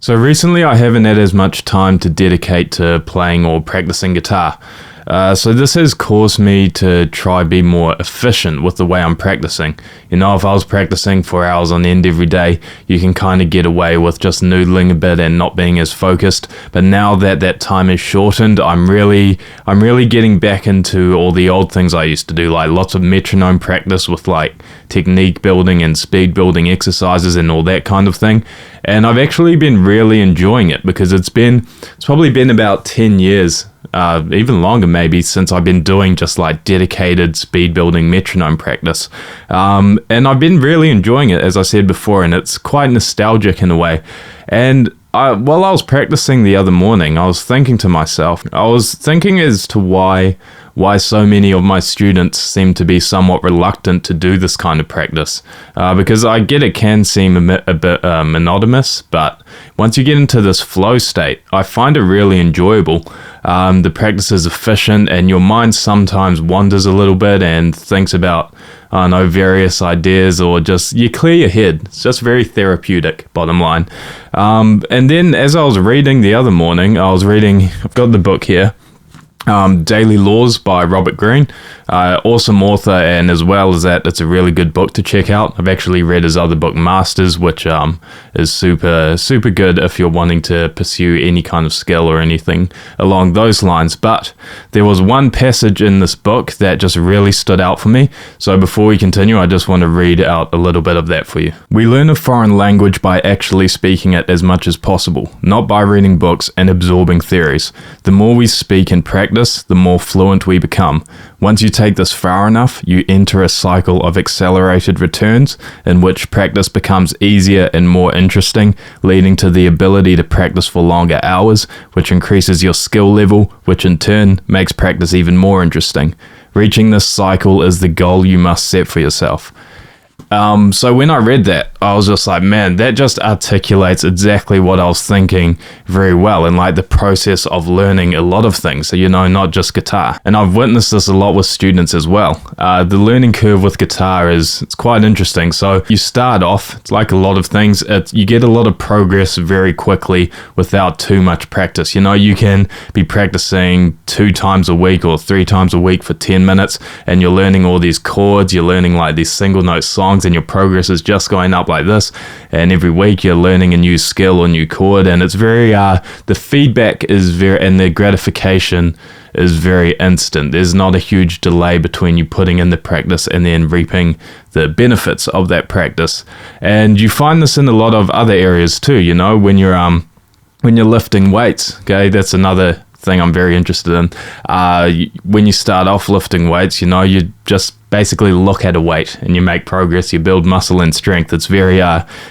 So recently I haven't had as much time to dedicate to playing or practicing guitar. So this has caused me to try be more efficient with the way I'm practicing. You know, if I was practicing for hours on end every day, you can kind of get away with just noodling a bit and not being as focused. But now that that time is shortened, I'm really getting back into all the old things I used to do, like lots of metronome practice with like technique building and speed building exercises and all that kind of thing. And I've actually been really enjoying it because it's probably been about 10 years, even longer maybe, since I've been doing just like dedicated speed building metronome practice. And I've been really enjoying it, as I said before, and it's quite nostalgic in a way. And while I was practicing the other morning, I was thinking to myself, as to why so many of my students seem to be somewhat reluctant to do this kind of practice. Because I get it can seem a bit monotonous, but once you get into this flow state, I find it really enjoyable. The practice is efficient and your mind sometimes wanders a little bit and thinks about, various ideas, or just you clear your head. It's just very therapeutic, bottom line. And then as I was reading the other morning, I've got the book here, Daily Laws by Robert Greene. Awesome author, and as well as that, it's a really good book to check out. I've actually read his other book, Masters, which is super good if you're wanting to pursue any kind of skill or anything along those lines. But there was one passage in this book that just really stood out for me. So before we continue, I just want to read out a little bit of that for you. We learn a foreign language by actually speaking it as much as possible, not by reading books and absorbing theories. The more we speak and practice, the more fluent we become. Once you take this far enough, you enter a cycle of accelerated returns in which practice becomes easier and more interesting, leading to the ability to practice for longer hours, which increases your skill level, which in turn makes practice even more interesting. Reaching this cycle is the goal you must set for yourself. So when I read that, I was just like, man, that just articulates exactly what I was thinking very well, and like the process of learning a lot of things, so, not just guitar. And I've witnessed this a lot with students as well. The learning curve with guitar it's quite interesting. So you start off, it's like a lot of things, you get a lot of progress very quickly without too much practice. You can be practicing 2 times a week or 3 times a week for 10 minutes, and you're learning all these chords, you're learning like these single note songs, and your progress is just going up like this, and every week you're learning a new skill or new chord, and it's very the feedback is very, and the gratification is very instant. There's not a huge delay between you putting in the practice and then reaping the benefits of that practice. And you find this in a lot of other areas too, when you're lifting weights. Okay, that's another thing I'm very interested in. When you start off lifting weights, you just basically look at a weight and you make progress, you build muscle and strength. It's very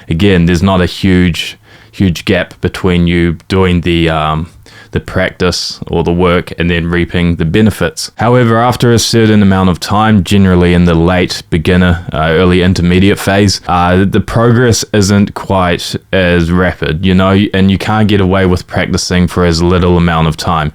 again, there's not a huge gap between you doing the practice or the work and then reaping the benefits. However, after a certain amount of time, generally in the late beginner, early intermediate phase, the progress isn't quite as rapid, and you can't get away with practicing for as little amount of time.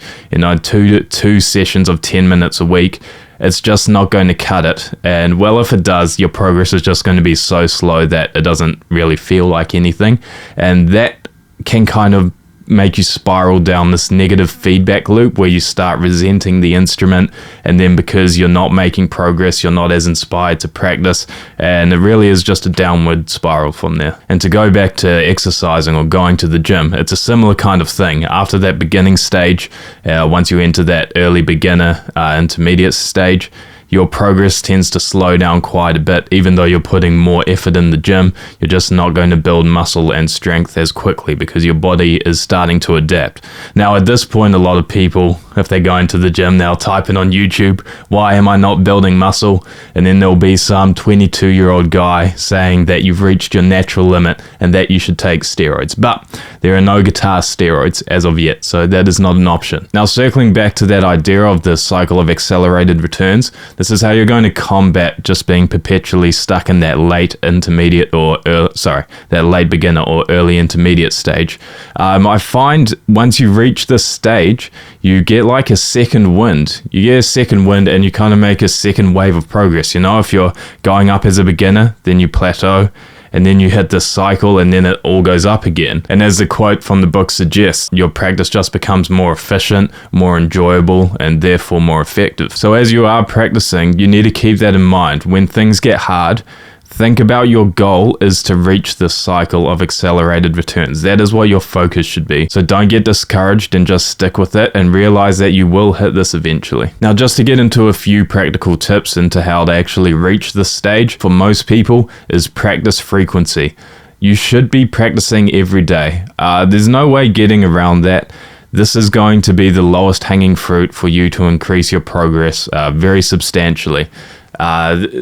Two sessions of 10 minutes a week, it's just not going to cut it. And well, if it does, your progress is just going to be so slow that it doesn't really feel like anything. And that can kind of make you spiral down this negative feedback loop where you start resenting the instrument, and then because you're not making progress, you're not as inspired to practice, and it really is just a downward spiral from there. And to go back to exercising or going to the gym, it's a similar kind of thing. After that beginning stage, once you enter that early beginner, intermediate stage, your progress tends to slow down quite a bit. Even though you're putting more effort in the gym, you're just not going to build muscle and strength as quickly because your body is starting to adapt. Now, at this point, a lot of people, if they go into the gym, they'll type in on YouTube, why am I not building muscle? And then there'll be some 22-year-old guy saying that you've reached your natural limit and that you should take steroids. But there are no guitar steroids as of yet, so that is not an option. Now, circling back to that idea of the cycle of accelerated returns, this is how you're going to combat just being perpetually stuck in that late intermediate that late beginner or early intermediate stage. I find once you reach this stage, you get like a second wind. You get a second wind and you kind of make a second wave of progress. If you're going up as a beginner, then you plateau. and then you hit this cycle, and then it all goes up again. And as the quote from the book suggests, your practice just becomes more efficient, more enjoyable, and therefore more effective. So as you are practicing, you need to keep that in mind. When things get hard, think about your goal is to reach this cycle of accelerated returns. That is what your focus should be. So don't get discouraged and just stick with it and realize that you will hit this eventually. Now, just to get into a few practical tips into how to actually reach this stage for most people is practice frequency. You should be practicing every day. There's no way getting around that. This is going to be the lowest hanging fruit for you to increase your progress very substantially.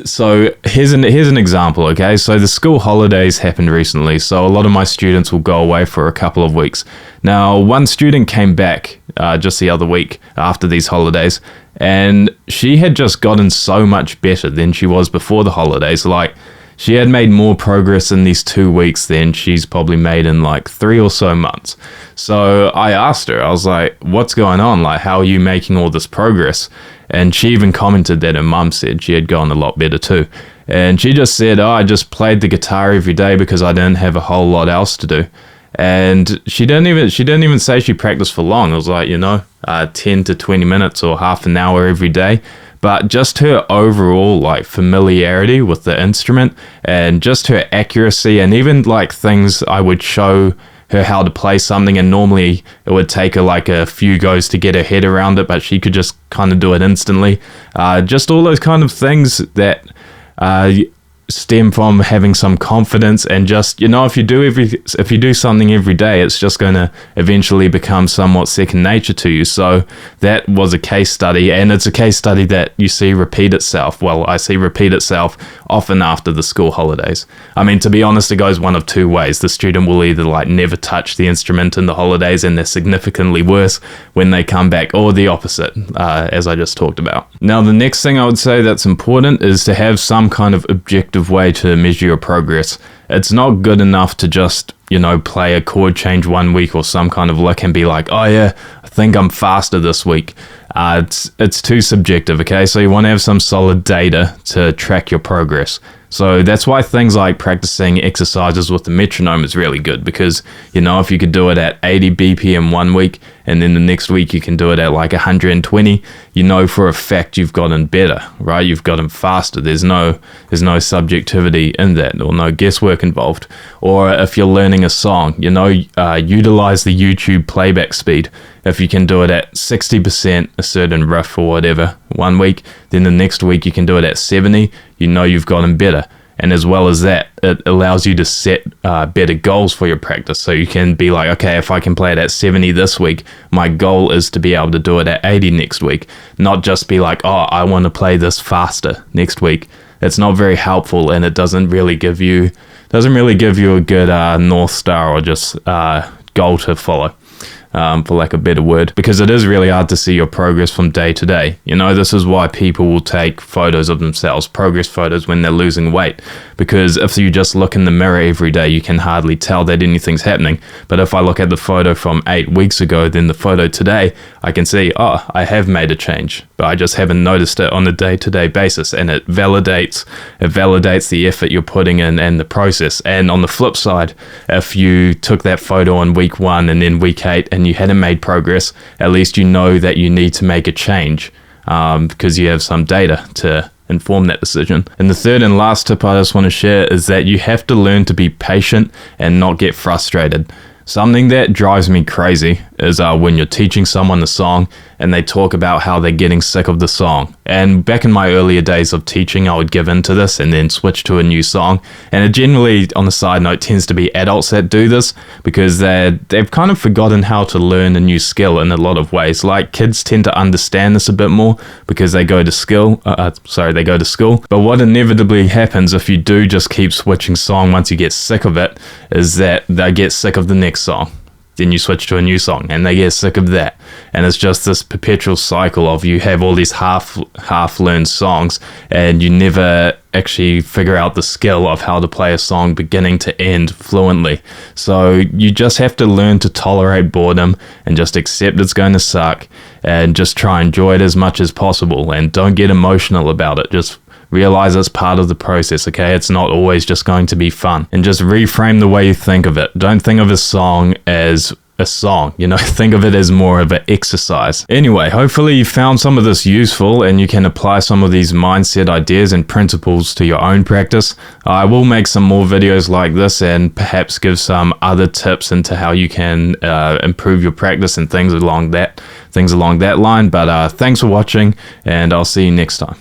So here's an example, okay? So the school holidays happened recently, so a lot of my students will go away for a couple of weeks. Now, one student came back just the other week after these holidays, and she had just gotten so much better than she was before the holidays. Like, she had made more progress in these 2 weeks than she's probably made in like 3 or so months. So I asked her, I was like, what's going on? Like, how are you making all this progress? And she even commented that her mum said she had gone a lot better too. And she just said, I just played the guitar every day because I didn't have a whole lot else to do. And she didn't even say she practiced for long. It was like, 10 to 20 minutes or half an hour every day. But just her overall like familiarity with the instrument and just her accuracy, and even like things I would show her how to play something, and normally it would take her like a few goes to get her head around it, but she could just kind of do it instantly. Just all those kind of things that stem from having some confidence, and just if you do something every day, it's just going to eventually become somewhat second nature to you. So that was a case study, and it's a case study that you see repeat itself. Well, I see repeat itself often after the school holidays. I mean, to be honest, it goes one of two ways. The student will either like never touch the instrument in the holidays and they're significantly worse when they come back, or the opposite, as I just talked about. Now, the next thing I would say that's important is to have some kind of objective way to measure your progress. It's not good enough to just play a chord change 1 week or some kind of lick and be like, oh yeah, I think I'm faster this week. It's too subjective, okay? So you want to have some solid data to track your progress. So that's why things like practicing exercises with the metronome is really good, because if you could do it at 80 BPM 1 week and then the next week you can do it at like 120, for a fact you've gotten better, right? You've gotten faster. There's no subjectivity in that, or no guesswork involved. Or if you're learning a song, utilize the YouTube playback speed. If you can do it at 60%, a certain riff or whatever, 1 week, then the next week you can do it at 70, you've gotten better. And as well as that, it allows you to set better goals for your practice. So you can be like, okay, if I can play it at 70 this week, my goal is to be able to do it at 80 next week. Not just be like, oh, I want to play this faster next week. It's not very helpful, and it doesn't really give you a good North Star, or just goal to follow. For lack of a better word, because it is really hard to see your progress from day to day. This is why people will take photos of themselves, progress photos, when they're losing weight, because if you just look in the mirror every day, you can hardly tell that anything's happening. But if I look at the photo from 8 weeks ago, then the photo today, I can see, oh, I have made a change, but I just haven't noticed it on a day-to-day basis, and it validates the effort you're putting in and the process. And on the flip side, if you took that photo on week 1 and then week 8 and you hadn't made progress, at least you know that you need to make a change, because you have some data to inform that decision. And the third and last tip I just want to share is that you have to learn to be patient and not get frustrated. Something that drives me crazy is when you're teaching someone the song and they talk about how they're getting sick of the song. And back in my earlier days of teaching, I would give into this and then switch to a new song. And it generally, on the side note, tends to be adults that do this, because they've kind of forgotten how to learn a new skill in a lot of ways. Like, kids tend to understand this a bit more because they go to school. But what inevitably happens if you do just keep switching song once you get sick of it is that they get sick of the next song. Then you switch to a new song and they get sick of that. And it's just this perpetual cycle of you have all these half-learned songs and you never actually figure out the skill of how to play a song beginning to end fluently. So you just have to learn to tolerate boredom and just accept it's going to suck, and just try and enjoy it as much as possible, and don't get emotional about it. Just Realize it's part of the process, okay? It's not always just going to be fun. And just reframe the way you think of it. Don't think of a song as a song, think of it as more of an exercise. Anyway, hopefully you found some of this useful and you can apply some of these mindset ideas and principles to your own practice. I will make some more videos like this and perhaps give some other tips into how you can improve your practice and things along that line. But thanks for watching, and I'll see you next time.